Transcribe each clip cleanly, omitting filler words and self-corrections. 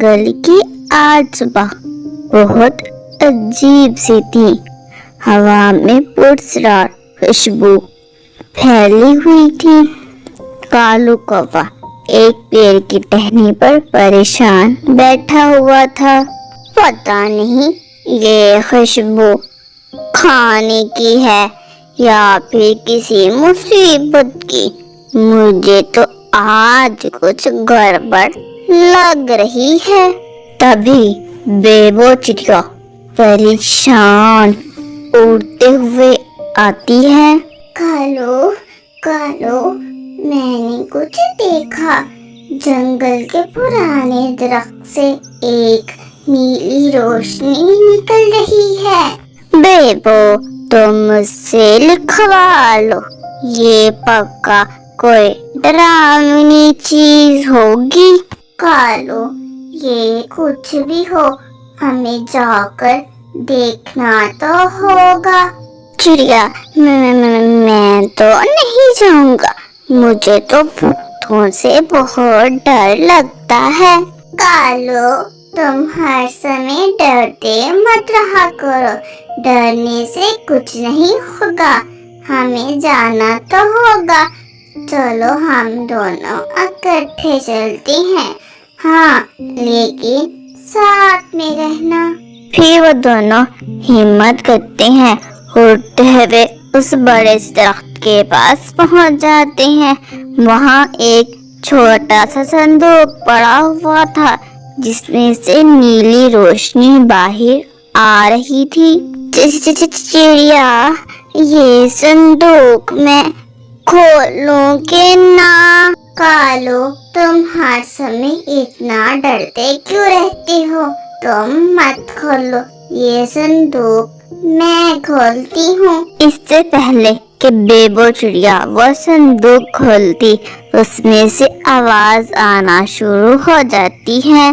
जंगल की आज सुबह बहुत अजीब सी थी। हवा में पुरस्कार खुशबू फैली हुई थी। कालू कौवा एक पेड़ की टहनी पर परेशान बैठा हुआ था। पता नहीं ये खुशबू खाने की है या फिर किसी मुसीबत की। मुझे तो आज कुछ गड़बड़ लग रही है। तभी बेबो चिड़िया परेशान उड़ते हुए आती है। कालो कालो, मैंने कुछ देखा। जंगल के पुराने दरख्त से एक नीली रोशनी निकल रही है। बेबो, तुम मुझसे लिखवा लो। ये पक्का कोई डरावनी चीज होगी। कालो, ये कुछ भी हो, हमें जाकर देखना तो होगा। चिड़िया, मैं तो नहीं जाऊंगा। मुझे तो भूतों से बहुत डर लगता है। कालो, तुम हर समय डरते मत रहा करो। डरने से कुछ नहीं होगा। हमें जाना तो होगा। चलो हम दोनों इकट्ठे चलते हैं। हाँ, लेकिन साथ में रहना। फिर वो दोनों हिम्मत करते हैं। उड़ते हुए उस बड़े दरख्त के पास पहुंच जाते हैं। वहाँ एक छोटा सा संदूक पड़ा हुआ था जिसमें से नीली रोशनी बाहर आ रही थी। चिड़िया, ये संदूक मैं खोलूंगी ना। कालो, तुम हर समय इतना डरते क्यों रहते हो? तुम मत खोलो, ये संदूक मैं खोलती हूँ। इससे पहले कि बेबो चिड़िया वो संदूक खोलती, उसमें से आवाज आना शुरू हो जाती है।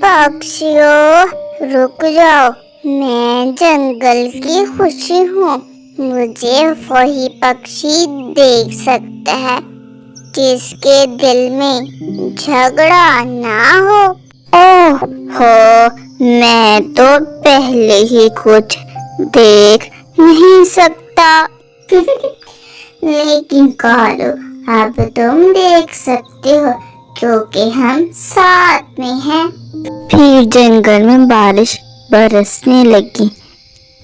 पक्षियों, रुक जाओ। मैं जंगल की खुशी हूँ। मुझे वही पक्षी देख सकता है जिसके दिल में झगड़ा ना हो। ओह हो, मैं तो पहले ही कुछ देख नहीं सकता। लेकिन कालो, अब तुम देख सकते हो क्योंकि हम साथ में हैं। फिर जंगल में बारिश बरसने लगी।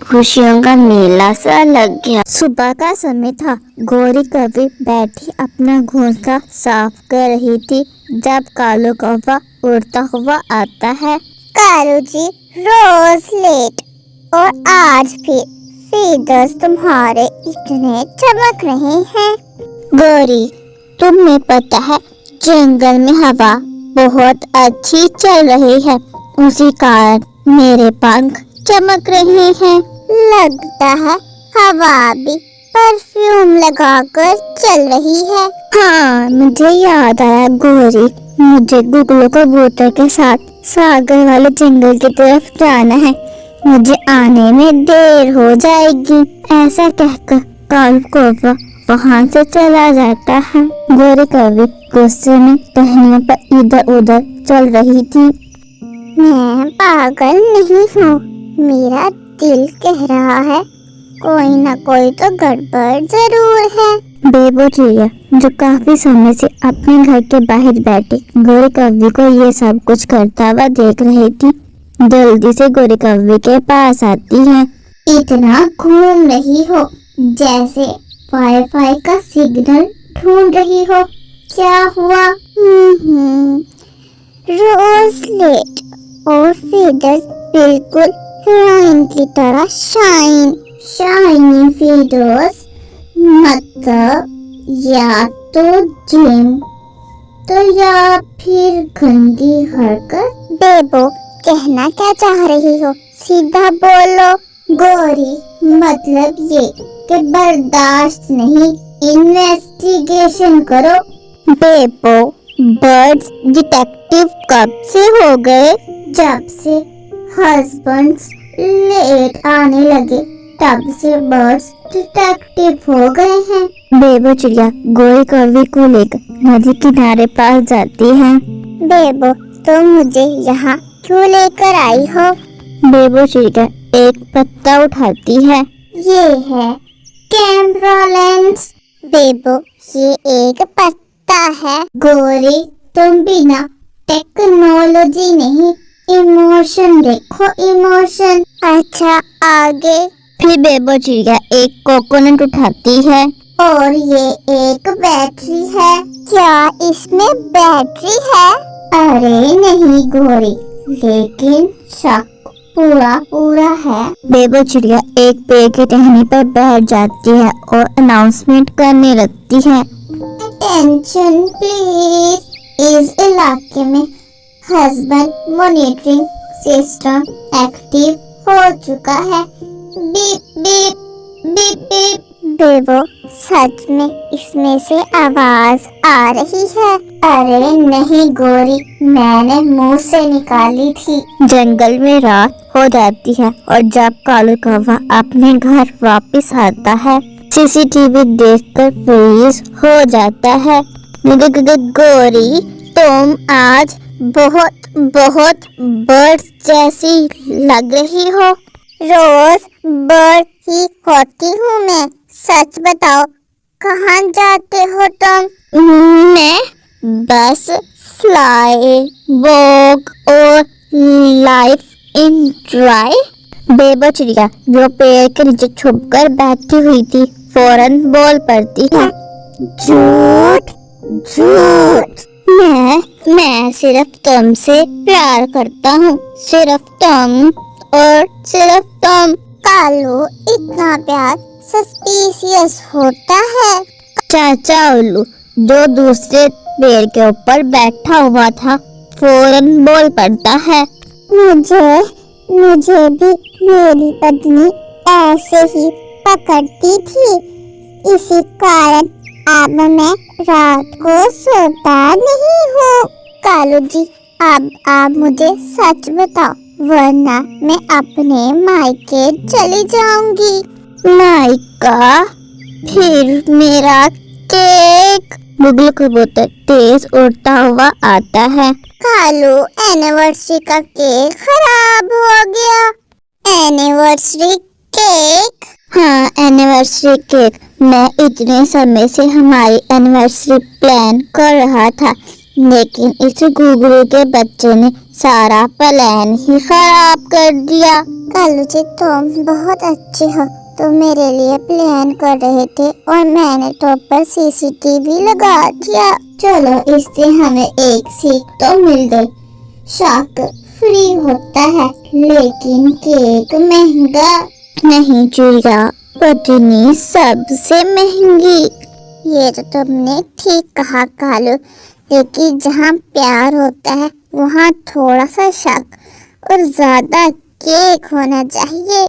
खुशियों का मेला सा लग गया। सुबह का समय था। गौरी कभी बैठी अपना घोंसला साफ कर रही थी जब कालू कौवा उड़ता हुआ आता है। कालू जी, रोज लेट, और आज भी फीदर्स तुम्हारे इतने चमक रहे हैं। गौरी, तुम्हें पता है जंगल में हवा बहुत अच्छी चल रही है, उसी कारण मेरे पंख चमक रहे हैं। लगता है हवा भी परफ्यूम लगाकर चल रही है। हाँ, मुझे याद आया गौरी, मुझे गुगलो कबूतर के साथ सागर वाले जंगल की तरफ जाना है। मुझे आने में देर हो जाएगी। ऐसा कहकर कालू कौवा वहाँ से चला जाता है। गौरी कभी गुस्से में टहनियों पर इधर उधर चल रही थी। मैं पागल नहीं हूँ। मेरा दिल कह रहा है कोई ना कोई तो गड़बड़ जरूर है। बेबो चिड़िया, जो काफी समय से अपने घर के बाहर बैठे गौरी कौवे को ये सब कुछ करता हुआ देख रही थी, जल्दी से गौरी कौवे के पास आती है। इतना घूम रही हो जैसे वाईफाई का सिग्नल ढूंढ रही हो। क्या हुआ? रोज लेट और फीडर्स बिल्कुल हीरोइन की तरह शाइनी फीडर्स, मतलब या तो जिम तो या फिर गंदी हरकत। बेबो, कहना क्या चाह रही हो? सीधा बोलो। गौरी, मतलब ये कि बर्दाश्त नहीं, इन्वेस्टिगेशन करो। बेबो, बर्ड्स डिटेक्टिव कब से हो गए? जब से हस्बैंड्स लेट आने लगे तब से बर्ड्स डिटेक्टिव हो गए हैं। बेबो चिड़िया गौरी कौवे को लेकर नदी किनारे पास जाती है। बेबो, तुम मुझे यहाँ क्यों लेकर आई हो? बेबो चिड़िया एक पत्ता उठाती है। ये है कैम्ब्रोलेंस। बेबो, ये एक पत्ता है। गोरी, तुम बिना टेक्नोलॉजी नहीं, इमोशन देखो, इमोशन। अच्छा, आगे। फिर बेबो चिड़िया एक कोकोनट उठाती है। और ये एक बैटरी है। क्या इसमें बैटरी है? अरे नहीं गोरी, लेकिन शक पूरा है। बेबो चिड़िया एक पेड़ की टहनी पर बैठ जाती है और अनाउंसमेंट करने लगती है। अटेंशन प्लीज, इस इलाके में हस्बैंड मॉनिटरिंग सिस्टम एक्टिव हो चुका है। Beep beep beep beep. Bebo, सच में इसमें से आवाज आ रही है? अरे नहीं गोरी, मैंने मुंह से निकाली थी। जंगल में रात हो जाती है और जब कालू कौवा अपने घर वापस आता है, सीसीटीवी देखकर फ्रीज हो जाता है। गोरी, तुम आज बहुत बहुत बर्ड्स जैसी लग रही हो। रोज बर्ड ही होती हूँ मैं। सच बताओ, कहाँ जाते हो तुम? मैं बस फ्लाई, वॉक और लाइफ एंजॉय। बेबो चिड़िया जो पेड़ के नीचे छुपकर बैठी हुई थी फौरन बोल पड़ती है। झूठ झूठ। मैं सिर्फ तुमसे प्यार करता हूँ, सिर्फ तुम और सिर्फ तुम। कालू, इतना प्यार सस्पिशियस होता है। चाचा उल्लू जो दूसरे पेड़ के ऊपर बैठा हुआ था फौरन बोल पड़ता है। मुझे भी मेरी पत्नी ऐसे ही पकड़ती थी, इसी कारण अब मैं रात को सोता नहीं हूँ। कालू जी, अब आप मुझे सच बताओ, वरना मैं अपने मायके चली जाऊंगी। माइका, फिर मेरा केक। बुगलू कबूतर तेज उड़ता हुआ आता है। कालू, एनिवर्सरी का केक खराब हो गया। Anniversary cake? हाँ, एनिवर्सरी केक। मैं इतने समय से हमारी एनिवर्सरी प्लान कर रहा था, लेकिन इस गुगलू के बच्चे ने सारा प्लान ही खराब कर दिया। कालू जी, तुम बहुत अच्छे हो। तुम मेरे लिए प्लान कर रहे थे और मैंने तो पर सीसीटीवी लगा दिया। चलो, इससे हमें एक सीख तो मिल गई। शक फ्री होता है, लेकिन केक महंगा। नहीं चिड़िया, पत्नी सबसे महंगी। ये तो तुमने ठीक कहा कालू, लेकिन जहाँ प्यार होता है वहाँ थोड़ा सा शक और ज्यादा केक होना चाहिए।